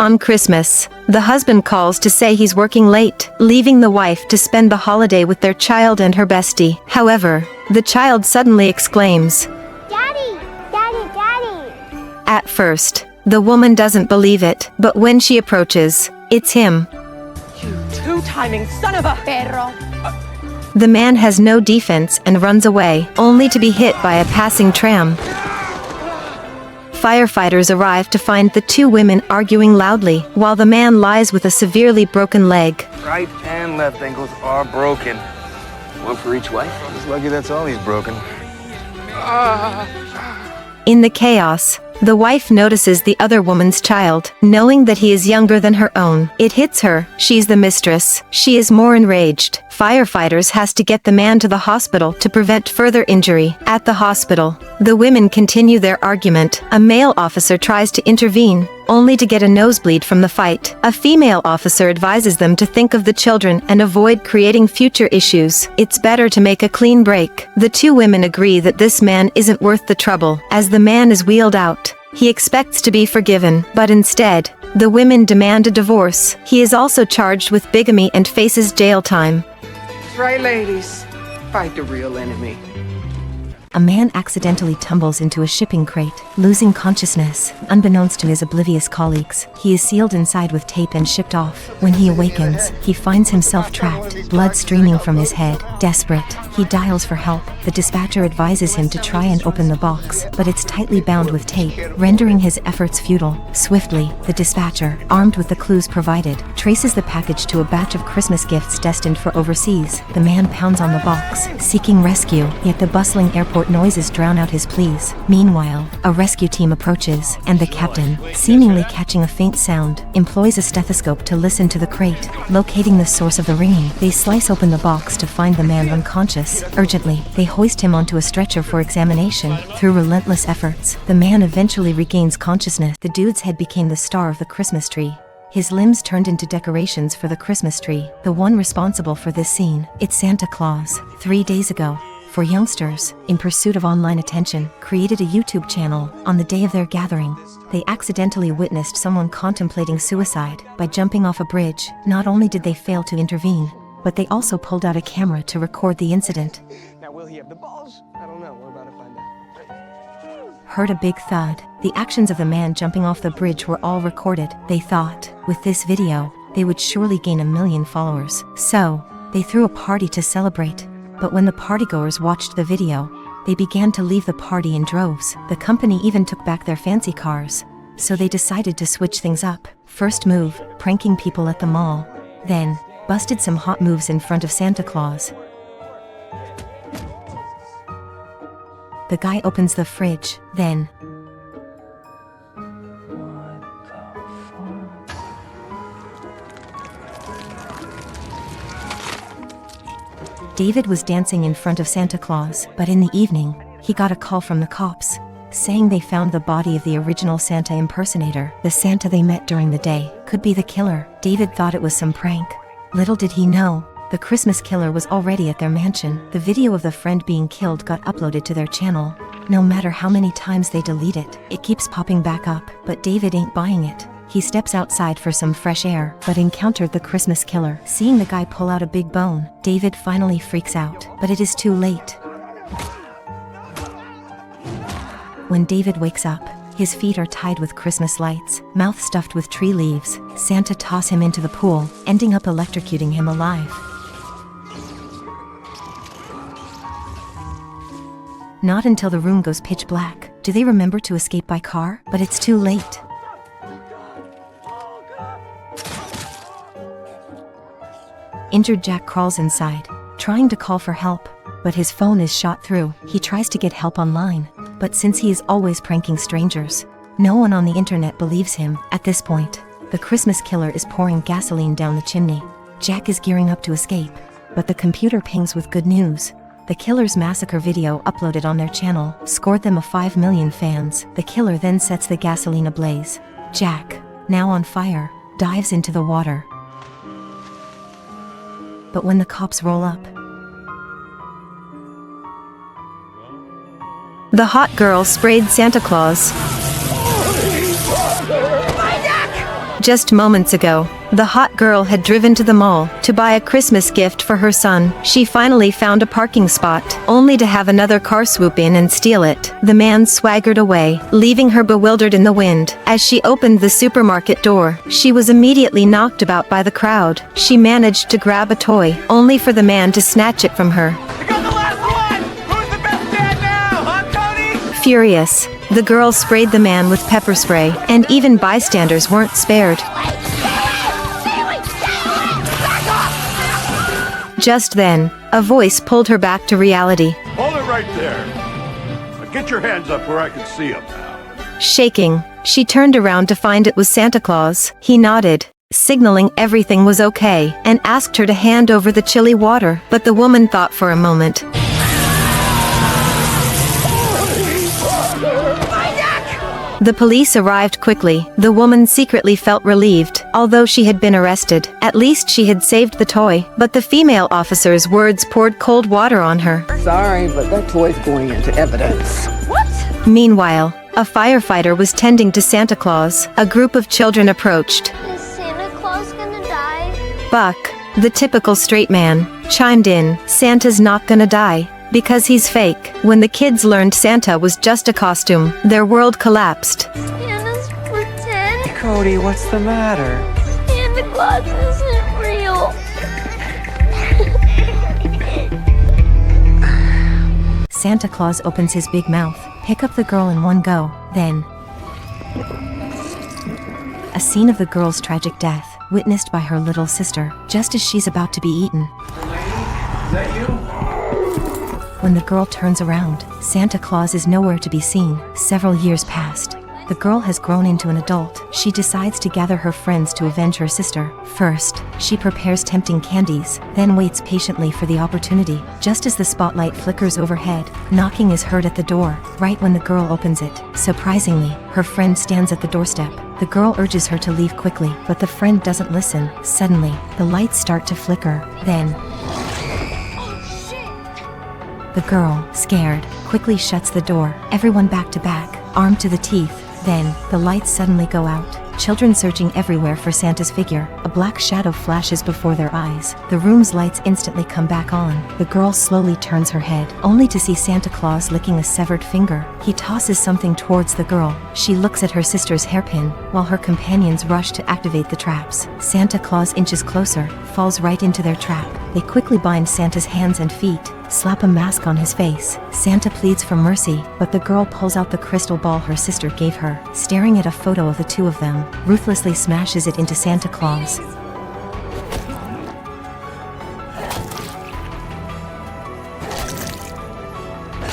On Christmas, the husband calls to say he's working late, leaving the wife to spend the holiday with their child and her bestie. However, the child suddenly exclaims, Daddy! Daddy! Daddy! At first, the woman doesn't believe it, but when she approaches, it's him. You two-timing son of a Perro! The man has no defense and runs away, only to be hit by a passing tram. Firefighters arrive to find the two women arguing loudly, while the man lies with a severely broken leg. Right and left ankles are broken. One for each wife? He's lucky that's all he's broken. In the chaos, the wife notices the other woman's child, knowing that he is younger than her own. It hits her. She's the mistress. She is more enraged. Firefighters has to get the man to the hospital to prevent further injury. At the hospital, the women continue their argument. A male officer tries to intervene, only to get a nosebleed from the fight. A female officer advises them to think of the children and avoid creating future issues. It's better to make a clean break. The two women agree that this man isn't worth the trouble. As the man is wheeled out, he expects to be forgiven, but instead, the women demand a divorce. He is also charged with bigamy and faces jail time. Right, ladies. Fight the real enemy. A man accidentally tumbles into a shipping crate, losing consciousness. Unbeknownst to his oblivious colleagues, he is sealed inside with tape and shipped off. When he awakens, he finds himself trapped, blood streaming from his head. Desperate, he dials for help. The dispatcher advises him to try and open the box, but it's tightly bound with tape, rendering his efforts futile. Swiftly, the dispatcher, armed with the clues provided, traces the package to a batch of Christmas gifts destined for overseas. The man pounds on the box, seeking rescue, yet the bustling airport noises drown out his pleas. Meanwhile, a rescue team approaches, and the captain, seemingly catching a faint sound, employs a stethoscope to listen to the crate. Locating the source of the ringing, they slice open the box to find the man unconscious. Urgently, they hoist him onto a stretcher for examination. Through relentless efforts, the man eventually regains consciousness. The dude's head became the star of the Christmas tree. His limbs turned into decorations for the Christmas tree. The one responsible for this scene, it's Santa Claus. 3 days ago, for youngsters, in pursuit of online attention, created a YouTube channel. On the day of their gathering, they accidentally witnessed someone contemplating suicide by jumping off a bridge. Not only did they fail to intervene, but they also pulled out a camera to record the incident. Now, will he have the balls? I don't know. We're about to find out. Heard a big thud. The actions of the man jumping off the bridge were all recorded. They thought, with this video, they would surely gain 1 million followers. So, they threw a party to celebrate. But when the partygoers watched the video, they began to leave the party in droves. The company even took back their fancy cars. So they decided to switch things up. First move, pranking people at the mall. Then, busted some hot moves in front of Santa Claus. The guy opens the fridge, then David was dancing in front of Santa Claus, but in the evening, he got a call from the cops, saying they found the body of the original Santa impersonator. The Santa they met during the day could be the killer. David thought it was some prank. Little did he know, the Christmas killer was already at their mansion. The video of the friend being killed got uploaded to their channel. No matter how many times they delete it, it keeps popping back up, but David ain't buying it. He steps outside for some fresh air, but encountered the Christmas killer. Seeing the guy pull out a big bone, David finally freaks out, but it is too late. When David wakes up, his feet are tied with Christmas lights, mouth stuffed with tree leaves. Santa toss him into the pool, ending up electrocuting him alive. Not until the room goes pitch black do they remember to escape by car, but it's too late. Injured Jack crawls inside, trying to call for help, but his phone is shot through. He tries to get help online, but since he is always pranking strangers, no one on the internet believes him. At this point, the Christmas killer is pouring gasoline down the chimney. Jack is gearing up to escape, but the computer pings with good news. The killer's massacre video uploaded on their channel scored them a 5 million fans. The killer then sets the gasoline ablaze. Jack, now on fire, dives into the water. But when the cops roll up, the hot girl sprayed Santa Claus. My neck! Just moments ago, the hot girl had driven to the mall to buy a Christmas gift for her son. She finally found a parking spot, only to have another car swoop in and steal it. The man swaggered away, leaving her bewildered in the wind. As she opened the supermarket door, she was immediately knocked about by the crowd. She managed to grab a toy, only for the man to snatch it from her. I got the last one! Who's the best dad now, huh, Tony? Furious, the girl sprayed the man with pepper spray, and even bystanders weren't spared. Just then, a voice pulled her back to reality. Hold it right there. Now get your hands up where I can see them now. Shaking, she turned around to find it was Santa Claus. He nodded, signaling everything was okay, and asked her to hand over the chilly water, but the woman thought for a moment. The police arrived quickly. The woman secretly felt relieved, although she had been arrested. At least she had saved the toy, but the female officer's words poured cold water on her. Sorry, but that toy's going into evidence. Meanwhile, a firefighter was tending to Santa Claus. A group of children approached. Is Santa Claus gonna die? Buck, the typical straight man, chimed in, Santa's not gonna die. Because he's fake. When the kids learned Santa was just a costume, their world collapsed. Santa's pretend. Cody, what's the matter? Santa Claus isn't real. Santa Claus opens his big mouth, pick up the girl in one go, then a scene of the girl's tragic death, witnessed by her little sister, just as she's about to be eaten. Is that you? When the girl turns around, Santa Claus is nowhere to be seen. Several years passed. The girl has grown into an adult. She decides to gather her friends to avenge her sister. First, she prepares tempting candies, then waits patiently for the opportunity. Just as the spotlight flickers overhead, knocking is heard at the door, right when the girl opens it. Surprisingly, her friend stands at the doorstep. The girl urges her to leave quickly, but the friend doesn't listen. Suddenly, the lights start to flicker. Then, the girl, scared, quickly shuts the door, everyone back to back, armed to the teeth. Then, the lights suddenly go out. Children searching everywhere for Santa's figure. A black shadow flashes before their eyes. The room's lights instantly come back on. The girl slowly turns her head, only to see Santa Claus licking a severed finger. He tosses something towards the girl. She looks at her sister's hairpin, while her companions rush to activate the traps. Santa Claus inches closer, falls right into their trap. They quickly bind Santa's hands and feet, slap a mask on his face. Santa pleads for mercy, but the girl pulls out the crystal ball her sister gave her, staring at a photo of the two of them, ruthlessly smashes it into Santa Claus.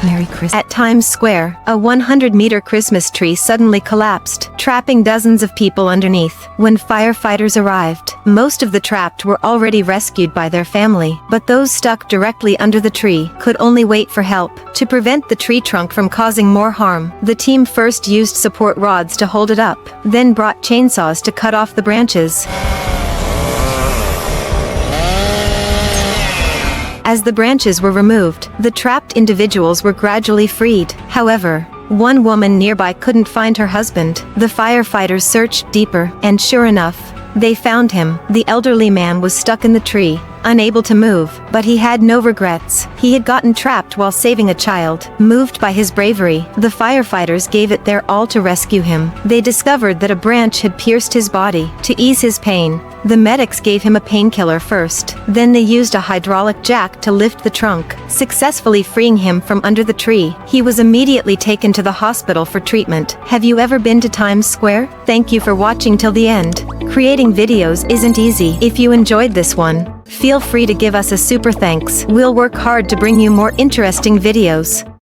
Merry Christmas. At Times Square, a 100-meter Christmas tree suddenly collapsed, trapping dozens of people underneath. When firefighters arrived, most of the trapped were already rescued by their family, but those stuck directly under the tree could only wait for help. To prevent the tree trunk from causing more harm, the team first used support rods to hold it up, then brought chainsaws to cut off the branches. As the branches were removed, the trapped individuals were gradually freed. However, one woman nearby couldn't find her husband. The firefighters searched deeper, and sure enough, they found him. The elderly man was stuck in the tree, unable to move, but he had no regrets. He had gotten trapped while saving a child. Moved by his bravery, the firefighters gave it their all to rescue him. They discovered that a branch had pierced his body. To ease his pain, the medics gave him a painkiller first. Then they used a hydraulic jack to lift the trunk, successfully freeing him from under the tree. He was immediately taken to the hospital for treatment. Have you ever been to Times Square? Thank you for watching till the end. Creating videos isn't easy. If you enjoyed this one, feel free to give us a super thanks. We'll work hard to bring you more interesting videos.